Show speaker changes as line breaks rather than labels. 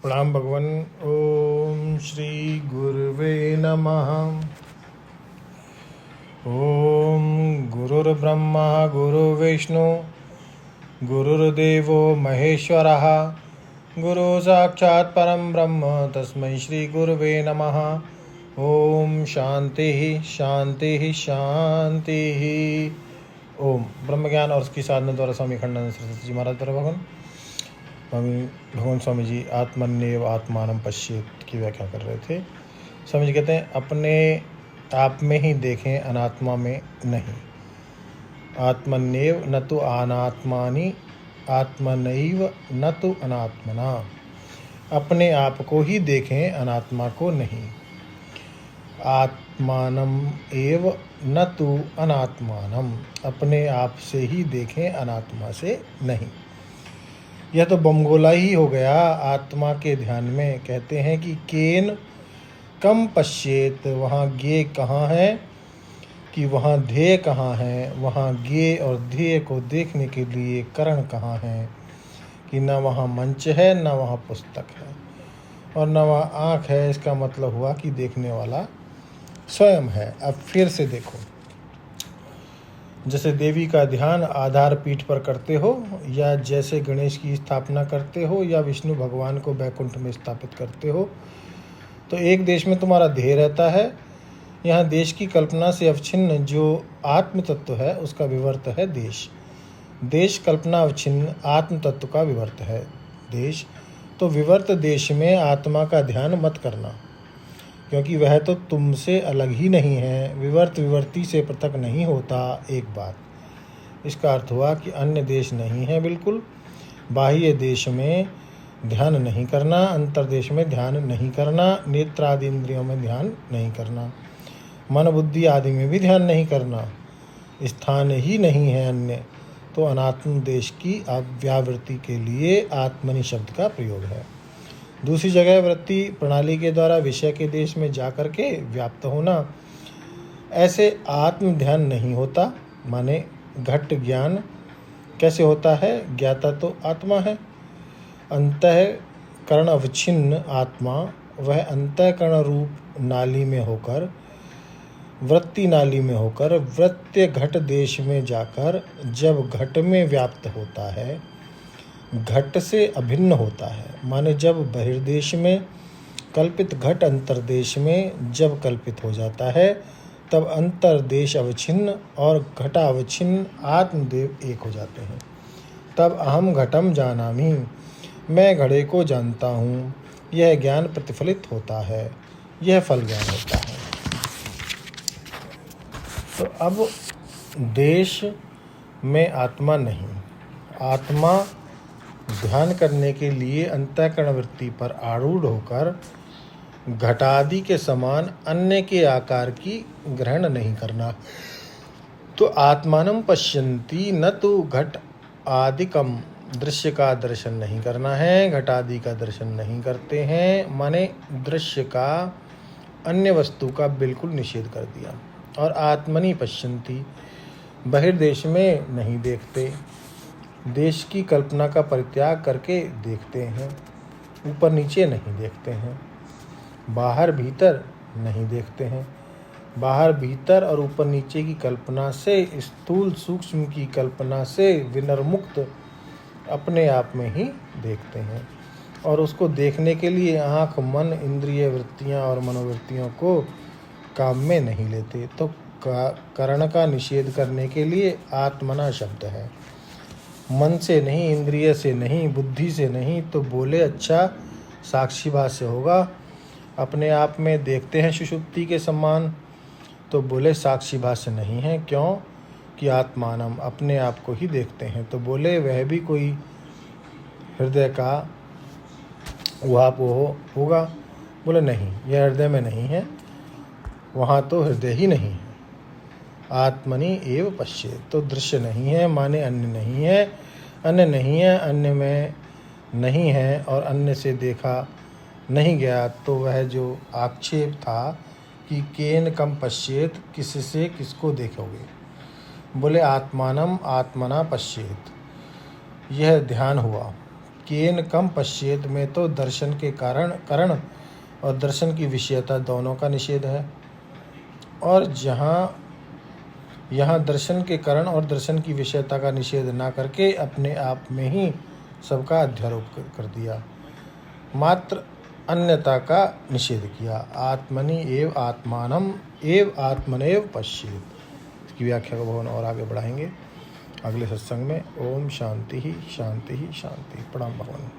प्रणाम भगवान। ओम श्री गुरुवे नमः। ओम गुरुर्ब्रह्मा गुरुर्विष्णु गुरुर्देवो महेश्वरः गुरु साक्षात् परम ब्रह्म तस्मै श्री गुरुवे नमः। ओम शांति शांति शांति। ओम ब्रह्म ज्ञान और उसकी साधना द्वारा स्वामी खंडानंद सरस्वती जी महाराज द्वारा भगवान स्वामी जी आत्मन्येव आत्मानं पश्येत की व्याख्या कर रहे थे। स्वामी जी कहते हैं अपने आप में ही देखें, अनात्मा में नहीं। आत्मन्येव न तो अनात्मानि आत्मनैव न तो अनात्मना। अपने आप को ही देखें, अनात्मा को नहीं। आत्मानम एव न तो अनात्मानम। अपने आप से ही देखें, अनात्मा से नहीं। यह तो बमगोला ही हो गया। आत्मा के ध्यान में कहते हैं कि केन कम पश्येत। वहाँ ज्ञे कहाँ है कि वहाँ ध्येय कहाँ है। वहाँ ज्ञेय और ध्येय को देखने के लिए करण कहाँ है कि न वहाँ मंच है, न वहाँ पुस्तक है और न वहाँ आँख है। इसका मतलब हुआ कि देखने वाला स्वयं है। अब फिर से देखो, जैसे देवी का ध्य्यान आधार पीठ पर करते हो, या जैसे गणेश की स्थापना करते हो, या विष्णु भगवान को बैकुंठ में स्थापित करते हो, तो एक देश में तुम्हारा ध्येय रहता है। यहाँ देश की कल्पना से अवच्छिन्न जो आत्म तत्व है उसका विवर्त है देश। देश कल्पना अवच्छिन्न आत्म तत्व का विवर्त है देश। तो विवर्त देश में आत्मा का ध्यान मत करना, क्योंकि वह तो तुमसे अलग ही नहीं है। विवर्त विवर्ती से पृथक नहीं होता। एक बात, इसका अर्थ हुआ कि अन्य देश नहीं है बिल्कुल। बाह्य देश में ध्यान नहीं करना, अंतर्देश में ध्यान नहीं करना, नेत्र आदि इंद्रियों में ध्यान नहीं करना, मन बुद्धि आदि में भी ध्यान नहीं करना। स्थान ही नहीं है अन्य, तो अनात्म देश की व्यावृत्ति के लिए आत्मनि शब्द का प्रयोग है। दूसरी जगह वृत्ति प्रणाली के द्वारा विषय के देश में जाकर के व्याप्त होना, ऐसे आत्म ध्यान नहीं होता। माने घट ज्ञान कैसे होता है? ज्ञाता तो आत्मा है। अंतःकरण अवच्छिन्न आत्मा वह अंतःकरण रूप नाली में होकर, वृत्ति नाली में होकर, वृत्य घट देश में जाकर जब घट में व्याप्त होता है, घट से अभिन्न होता है। माने जब बहिर्देश में कल्पित घट अंतर्देश में जब कल्पित हो जाता है, तब अंतर्देश अवच्छिन्न और घटावच्छिन्न आत्मदेव एक हो जाते हैं। तब अहम घटम जानामि, मैं घड़े को जानता हूँ। यह ज्ञान प्रतिफलित होता है, यह फल ज्ञान होता है। तो अब देश में आत्मा नहीं। आत्मा ध्यान करने के लिए अंतःकरण वृत्ति पर आरूढ़ होकर घटादि के समान अन्य के आकार की ग्रहण नहीं करना। तो आत्मानं पश्यन्ति, न तो घट आदिकम। दृश्य का दर्शन नहीं करना है, घटादि का दर्शन नहीं करते हैं। माने दृश्य का, अन्य वस्तु का बिल्कुल निषेध कर दिया। और आत्मनि पश्यन्ति, बहिर्देश में नहीं देखते। देश की कल्पना का परित्याग करके देखते हैं। ऊपर नीचे नहीं देखते हैं, बाहर भीतर नहीं देखते हैं। बाहर भीतर और ऊपर नीचे की कल्पना से, स्थूल सूक्ष्म की कल्पना से विनर्मुक्त अपने आप में ही देखते हैं। और उसको देखने के लिए आँख, मन, इंद्रिय वृत्तियाँ और मनोवृत्तियों को काम में नहीं लेते। तो करण का निषेध करने के लिए आत्मना शब्द है। मन से नहीं, इंद्रिय से नहीं, बुद्धि से नहीं। तो बोले अच्छा साक्षी भाष्य होगा। अपने आप में देखते हैं सुषुप्ति के समान, तो बोले साक्षी भाष्य नहीं है। क्यों? कि आत्मानम, अपने आप को ही देखते हैं। तो बोले वह भी कोई हृदय का उहापोह होगा। बोले नहीं, यह हृदय में नहीं है, वहाँ तो हृदय ही नहीं है। आत्मनि एव पश्येत, तो दृश्य नहीं है, माने अन्य नहीं है। अन्य नहीं है, अन्य में नहीं है और अन्य से देखा नहीं गया। तो वह जो आक्षेप था कि केन कम पश्येत, किससे किसको देखोगे? बोले आत्मानम आत्मना पश्येत, यह ध्यान हुआ। केन कम पश्चेत में तो दर्शन के करण और दर्शन की विषयता दोनों का निषेध है, और यहाँ दर्शन के करण और दर्शन की विषयता का निषेध ना करके अपने आप में ही सबका अध्यारोप कर दिया, मात्र अन्यता का निषेध किया। आत्मनि एव आत्मानम एव आत्मनेव पश्येत। इसकी व्याख्या को भवन और आगे बढ़ाएंगे अगले सत्संग में। ओम शांति ही शांति ही शांति। प्रणाम भगवान।